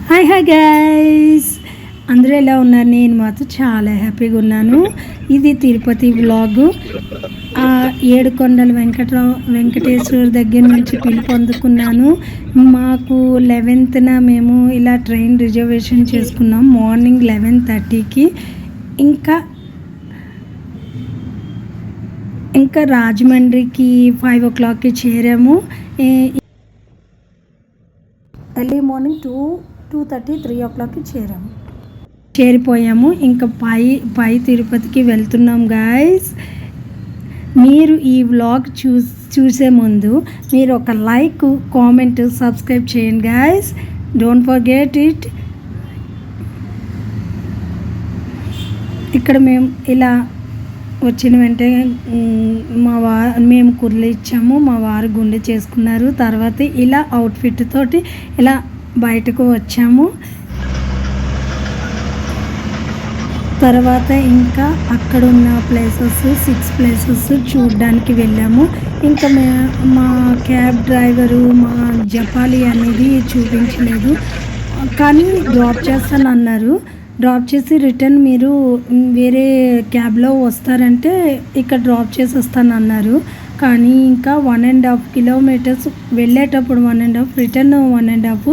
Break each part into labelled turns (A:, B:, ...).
A: Hi guys, అందరూ ఎలా ఉన్నారు? నేను మాత్రం చాలా హ్యాపీగా ఉన్నాను. ఇది తిరుపతి వ్లాగ్. ఏడుకొండల వెంకటేశ్వర దగ్గర నుంచి పిలుపు అందుకున్నాను. మాకు 11th మేము ఇలా ట్రైన్ రిజర్వేషన్ చేసుకున్నాం మార్నింగ్ 11:30కి. ఇంకా రాజమండ్రికి 5 o'clockకి చేరాము. Early morning 2:30, 3 o'clockకి చేరిపోయాము. ఇంకా పై తిరుపతికి వెళ్తున్నాం గాయస్. మీరు ఈ వ్లాగ్ చూసే ముందు మీరు ఒక లైక్, కామెంట్, సబ్స్క్రైబ్ చేయండి గాయస్. Don't forget it. ఇక్కడ మేము ఇలా వచ్చిన వెంటనే మేము కుర్లు ఇచ్చాము, మా వారు గుండె చేసుకున్నారు. తర్వాత ఇలా అవుట్ఫిట్ తోటి ఇలా బయటకు వచ్చాము. తర్వాత ఇంకా అక్కడ ఉన్న ప్లేసెస్ 6 places చూడడానికి వెళ్ళాము. ఇంకా మా క్యాబ్ డ్రైవరు మా జపాలి అనేది చూపించలేదు, కానీ డ్రాప్ చేస్తాను అన్నారు. డ్రాప్ చేసి రిటర్న్ మీరు వేరే క్యాబ్లో వస్తారంటే ఇక్కడ డ్రాప్ చేసి వస్తాను అన్నారు. కానీ ఇంకా 1.5 kilometers వెళ్ళేటప్పుడు 1.5, రిటర్న్ 1.5,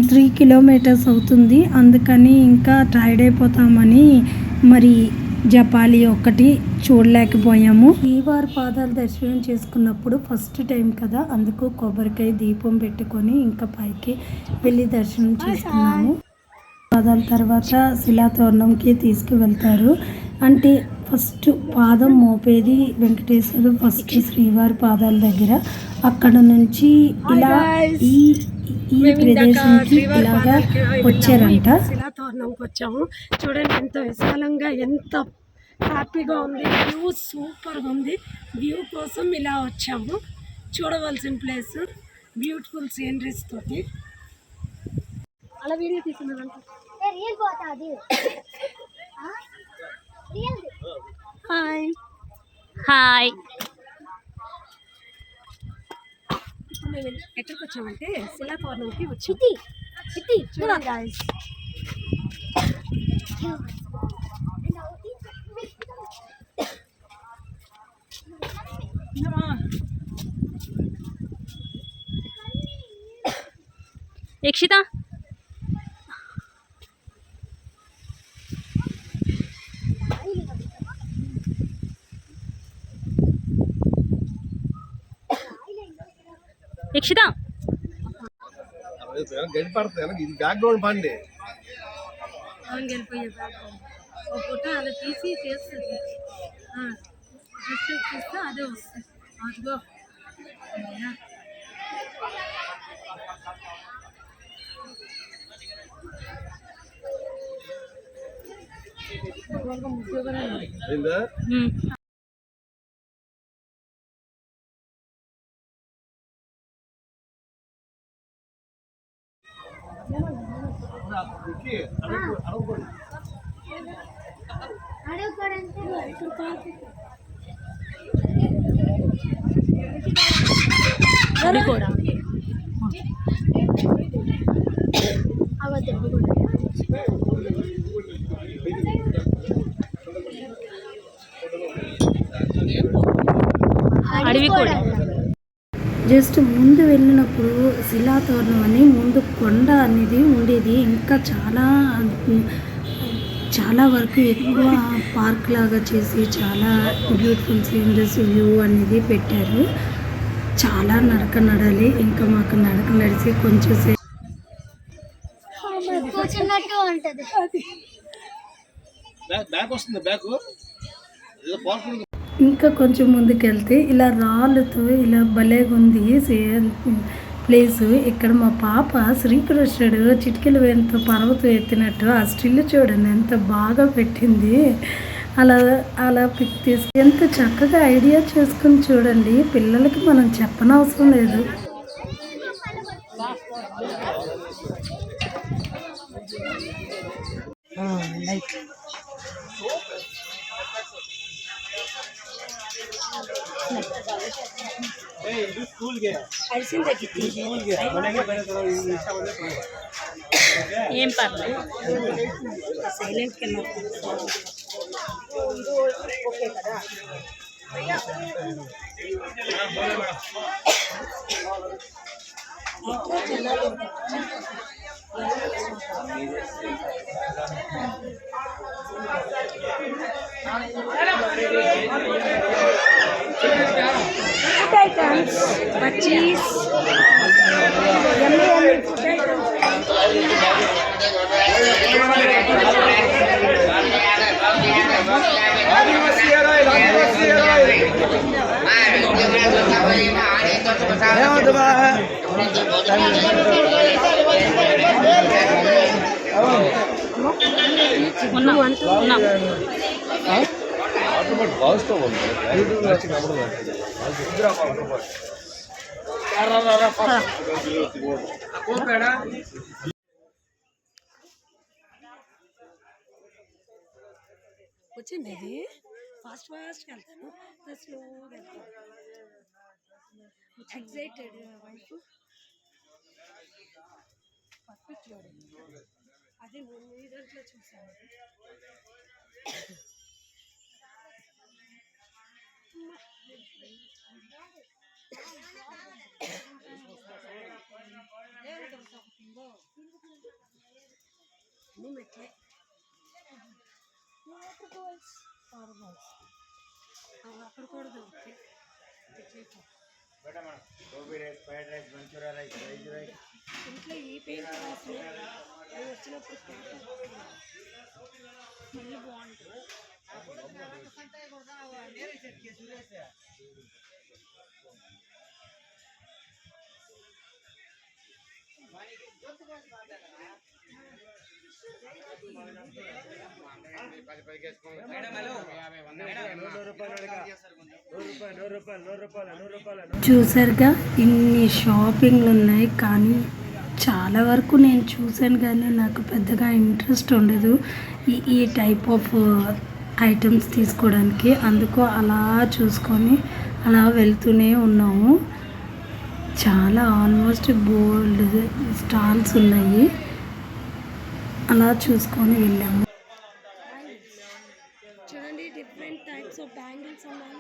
A: 3 kilometers అవుతుంది. అందుకని ఇంకా టైర్డ్ అయిపోతామని మరి జపాలి ఒక్కటి చూడలేకపోయాము. శ్రీవారి పాదాలు దర్శనం చేసుకున్నప్పుడు ఫస్ట్ టైం కదా, అందుకు కొబ్బరికాయ దీపం పెట్టుకొని ఇంకా పైకి వెళ్ళి దర్శనం చేసుకున్నాము. పాదాల తర్వాత శిలాతోరణంకి తీసుకువెళ్తారు. అంటే ఫస్ట్ పాదం మోపేది వెంకటేశ్వరుడు ఫస్ట్ శ్రీవారి పాదాల దగ్గర. అక్కడ నుంచి ఇలా ఈ ప్రదేశానికి ఇలాగా వచ్చారంట. శిలాతోరణంకి వచ్చాము. చూడండి ఎంత విశాలంగా, ఎంత హ్యాపీగా ఉంది. వ్యూ సూపర్గా ఉంది. వ్యూ కోసం ఇలా వచ్చాము. చూడవలసిన ప్లేస్, బ్యూటిఫుల్ సీనరీస్ తోటి. అలా వీడియో తీసుకున్నాను. Hi
B: hi.
A: ఇప్పుడు మేము ఎక్కడికి వచ్చామంటే శిలాతోరణంకి వచ్చి చూడండి గాయ్స్.
B: యక్షిత యక్షిత
C: గడి పడుతుంది. ఇది బ్యాక్గ్రౌండ్ పండి
A: వెళ్ళిపోయే ఒక ఫోటో అలా తీసి చేస్తుంది. చేస్తే అదే వస్తుంది. అదిగో
C: అయిందా? జస్ట్ ముందు వెళ్ళినప్పుడు శిలాతోరణం అని ముందు కొండ అనేది ఉండేది. ఇంకా చాలా వరకు ఎక్కువ పార్క్ లాగా చేసి చాలా బ్యూటిఫుల్ సీనరీస్, వ్యూ అనేది పెట్టారు. చాలా నడక నడాలి. ఇంకా మాకు నడక నడిచి కొంచెం ఇంకా కొంచెం ముందుకెళ్తే ఇలా రాళ్ళతో ఇలా భలేగా ఉంది ప్లేసు. ఇక్కడ మా పాప శ్రీకృష్ణుడు చిటికెలు వేరుతో పర్వతం ఎత్తినట్టు ఆ స్టిల్ చూడండి ఎంత బాగా పెట్టింది. అలా పిక్ తీసి ఎంత చక్కగా ఐడియా చేసుకుని చూడండి. పిల్లలకి మనం చెప్పనవసరం లేదు.
B: ఏం పర్లేదు.
A: సైలెంట్కి వెళ్ళాం. ఓకే కదా. ఫుడ్ ఐటమ్స్, బజ్జీస్, యమ్మీ ఫుడ్ ఐటమ్స్. వచ్చింది ఇది. ఫాస్ట్ వెళ్తాను, స్లోగా వెళ్తాను. ఎక్సైటెడ్ వైఫ్ పర్ఫెక్ట్ చూడండి. అది నేను ఈ దాంట్లో చూసాను. మెట్లే అక్కడ కూడా దొరుకుతాయి. ఇంట్లో ఈ పెయింట్ రాసి అవి వచ్చినప్పుడు మళ్ళీ బాగుంటుంది. చూసారుగా ఇన్ని షాపింగ్లు ఉన్నాయి, కానీ చాలా వరకు నేను చూశాను కానీ నాకు పెద్దగా ఇంట్రెస్ట్ ఉండదు ఈ టైప్ ఆఫ్ ఐటమ్స్ తీసుకోవడానికి. అందుకు అలా చూసుకొని అలా వెళ్తూనే ఉన్నాము. చాలా ఆల్మోస్ట్ బోల్డ్ స్టాల్స్ ఉన్నాయి, అలా చూసుకొని వెళ్ళాము. చూడండి, డిఫరెంట్ టైప్స్ ఆఫ్ బ్యాంగిల్స్ ఉన్నాయి.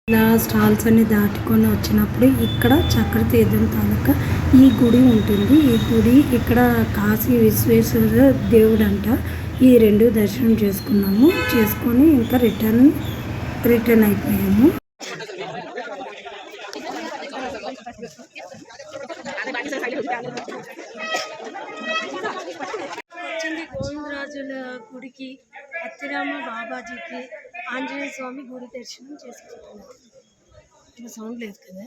A: ఇలా స్టాల్స్ అన్ని దాటుకొని వచ్చినప్పుడు ఇక్కడ చక్ర తీర్థం తాలూకా ఈ గుడి ఉంటుంది. ఈ గుడి ఇక్కడ కాశీ విశ్వేశ్వర దేవుడు అంట. ఈ రెండు దర్శనం చేసుకొని ఇంకా రిటర్న్ అయిపోయాము. వచ్చింది గోవిందరాజుల గుడికి, అత్తిరామ బాబాజీకి, ఆంజనేయ స్వామి గుడి దర్శనం చేసుకుంటున్నాం. సౌండ్ లేదు కదా.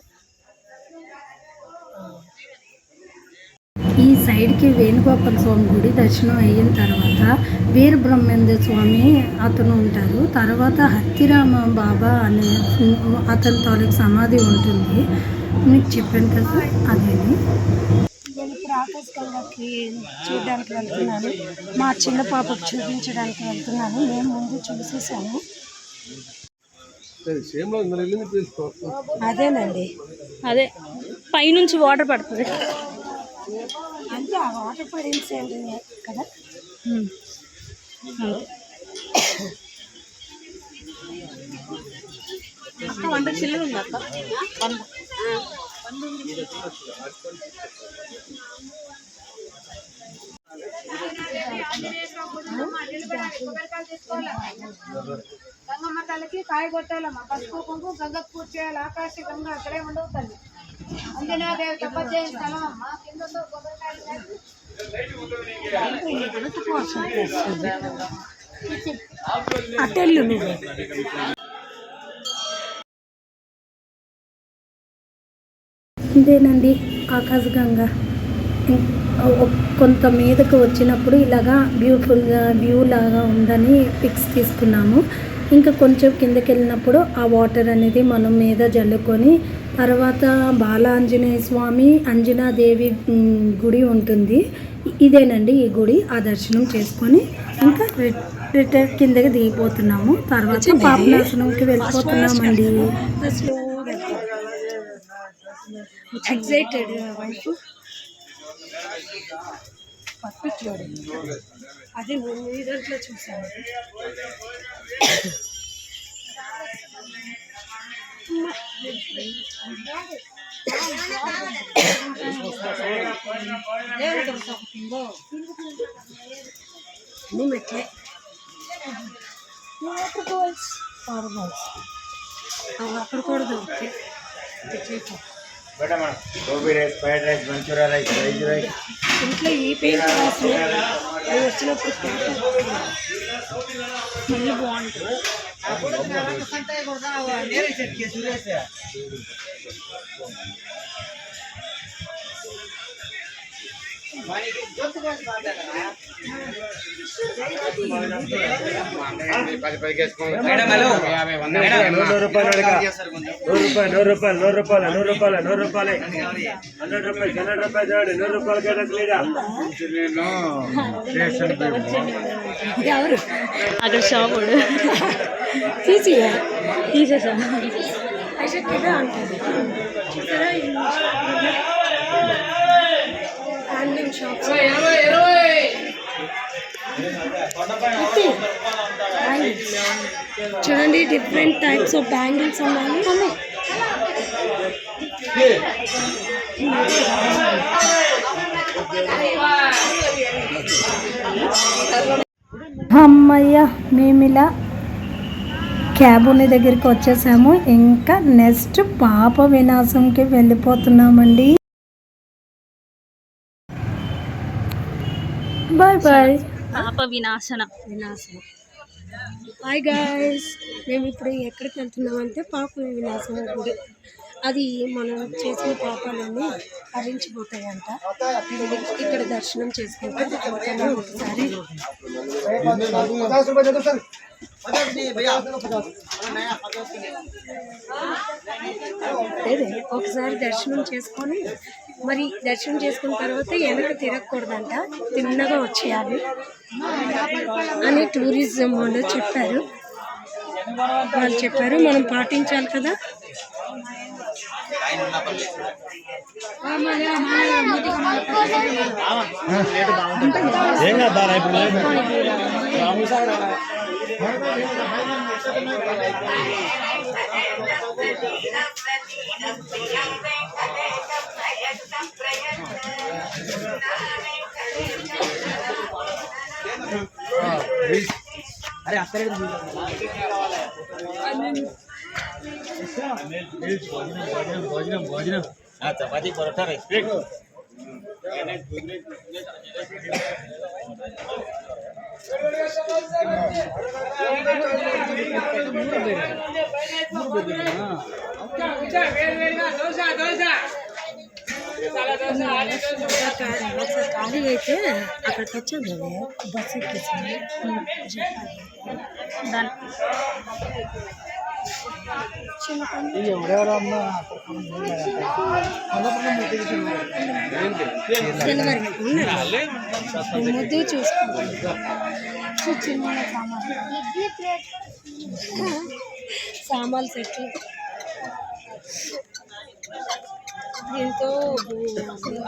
A: ఈ సైడ్కి వేణుగోపాల స్వామి గుడి దర్శనం అయిన తర్వాత వీరబ్రహ్మేంద్ర స్వామి అతను ఉంటారు. తర్వాత హత్తిరామ బాబా అనే అతని తాలూకు సమాధి ఉంటుంది. మీకు చెప్పాను కదా, అదేని. నేను ఇప్పుడు ఆకాశగంగకి చూడడానికి వెళ్తున్నాను. మా చిన్న పాపకు చూపించడానికి వెళ్తున్నాను. మేము ముందు చూసేసాము. అదేనండి,
B: అదే పైనుంచి వాటర్ పడుతుంది
A: అంటే ఆ వాటర్ పడింది కదా.
B: అక్క 100 చిల్లర ఉంది అక్క.
D: గంగమ్మ తల్లికి కాయ కొట్టాలమ్మ, పసుపు కుంకుమ గంగకు పూజ చేయాలి. ఆకాశ గంగ అక్కడే ఉండవు తల్లి. అంజనాదేవి తపస్సు చేసిన స్థలం అమ్మ. కింద
A: అటెల్లు నువ్వు. ఇదేనండి ఆకాశగంగా. కొంత మీదకు వచ్చినప్పుడు ఇలాగా బ్యూటిఫుల్గా వ్యూ లాగా ఉందని పిక్స్ తీసుకున్నాము.
C: ఇంకా కొంచెం కిందకి వెళ్ళినప్పుడు ఆ వాటర్ అనేది మనం మీద జల్లుకొని తర్వాత బాలాంజనేయ స్వామి అంజనాదేవి గుడి ఉంటుంది. ఇదేనండి ఈ గుడి. ఆ దర్శనం చేసుకొని ఇంకా రిటర్న్ కిందకి దిగిపోతున్నాము. తర్వాత పాపనాశనంకి వెళ్ళిపోతున్నామండి.
A: ఎక్సైటెడ్ వైఫ్ పర్ఫెక్ట్ అది మీ దాంట్లో చూసాను. మెట్లే అక్కడ కూడా దొరుకుతాయి. ఇంట్లో ఈ పెయింట్ వాసన అవి వచ్చినప్పుడు మళ్ళీ బాగుంటుంది.
B: ఎవరు అక్కడ షాప్ తీసేసా
A: చూడండి డిఫరెంట్ టైప్స్ ఆఫ్ బ్యాంగిల్స్ ఉన్నాయి.
C: అమ్మయ్య మేము ఇలా క్యాబ్ ఉన్న దగ్గరికి వచ్చేసాము. ఇంకా నెక్స్ట్ పాప వినాశంకి వెళ్ళిపోతున్నామండి. Bye bye.
B: పాప వినాశనం.
A: హాయ్ గాయ్స్, మేము ఇప్పుడు ఎక్కడికి వెళ్తున్నామంటే పాప వినాశం గుడి. అది మనం చేసిన పాపాలన్నీ హరించిపోతాయంట. ఇక్కడ దర్శనం చేసుకుంటే ఒకసారి ఒకసారి దర్శనం చేసుకొని మరి దర్శనం చేసుకున్న తర్వాత వెనక తిరగకూడదంట, తిన్నగా వచ్చేయాలి అని టూరిజం వాళ్ళు చెప్పారు. మనం పాటించాలి కదా.
E: अरे अरे भोजनम चपाती परोठा रेस्पेक्ट
A: ఖాళీ అయితే అక్కడికి వచ్చాను కదా, బస్సు ఎక్కేసాను. ముద్దు చూసుకోవాలి. సామాన్లు సెట్లు దీంతో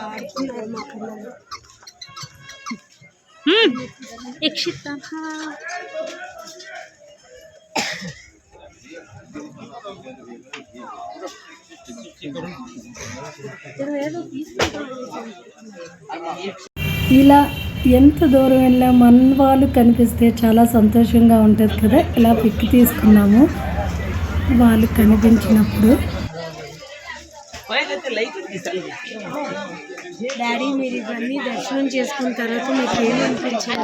A: ఆడుతున్నారు మా పిల్లలు.
C: ఇలా ఎంత దూరం వెళ్ళా మన వాళ్ళు కనిపిస్తే చాలా సంతోషంగా ఉంటుంది కదా. ఇలా పిక్ తీసుకున్నాము వాళ్ళు కనిపించినప్పుడు.
A: డాడీ మీరు ఇవన్నీ దర్శనం చేసుకున్న తర్వాత మీకు ఏమనిపించింది?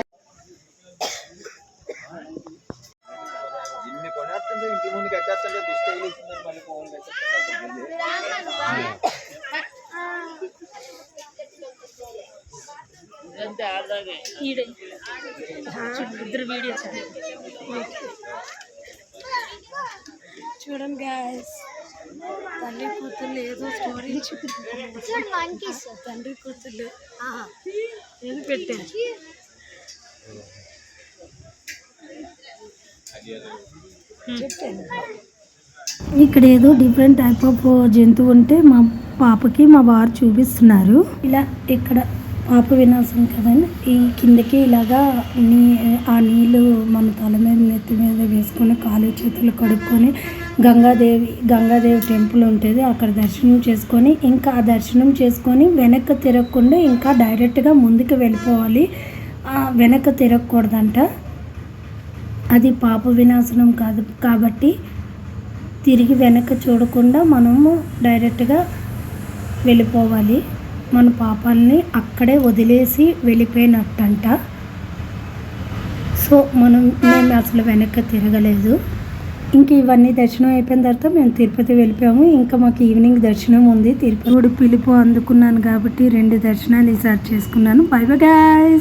B: ఇద్దరు వీడియోస్
A: చూడండి గాయస్, తల్లి కూతుళ్ళు ఏదో స్టోరీ తండ్రి కూతుళ్ళు ఏది పెట్టారు. ఇక్కడ ఏదో డిఫరెంట్ టైప్ ఆఫ్ జంతువు ఉంటే మా పాపకి మా వారు చూపిస్తున్నారు. ఇలా ఇక్కడ పాప వినాశం కదండి, ఈ కిందకి ఇలాగా ఆ నీళ్ళు మన తల మీద నెత్తి మీద వేసుకొని కాలు చేతులు కడుక్కొని గంగాదేవి టెంపుల్ ఉంటుంది, అక్కడ దర్శనం చేసుకొని ఇంకా ఆ దర్శనం చేసుకొని వెనక్కి తిరగకుండా ఇంకా డైరెక్ట్గా ముందుకు వెళ్ళిపోవాలి. వెనక్కి తిరగకూడదంట, అది పాప వినాశనం కాదు. కాబట్టి తిరిగి వెనక్కి చూడకుండా మనము డైరెక్ట్గా వెళ్ళిపోవాలి. మన పాపాలని అక్కడే వదిలేసి వెళ్ళిపోయినట్టంట. సో మేము అసలు వెనక్కి తిరగలేదు. ఇంక ఇవన్నీ దర్శనం అయిపోయిన తర్వాత మేము తిరుపతి వెళ్ళిపోయాము. ఇంకా మాకు ఈవినింగ్ దర్శనం ఉంది. తిరుపతి పిలుపు అందుకున్నాను కాబట్టి 2 దర్శనాలు ఈసారి చేసుకున్నాను. By bye guys.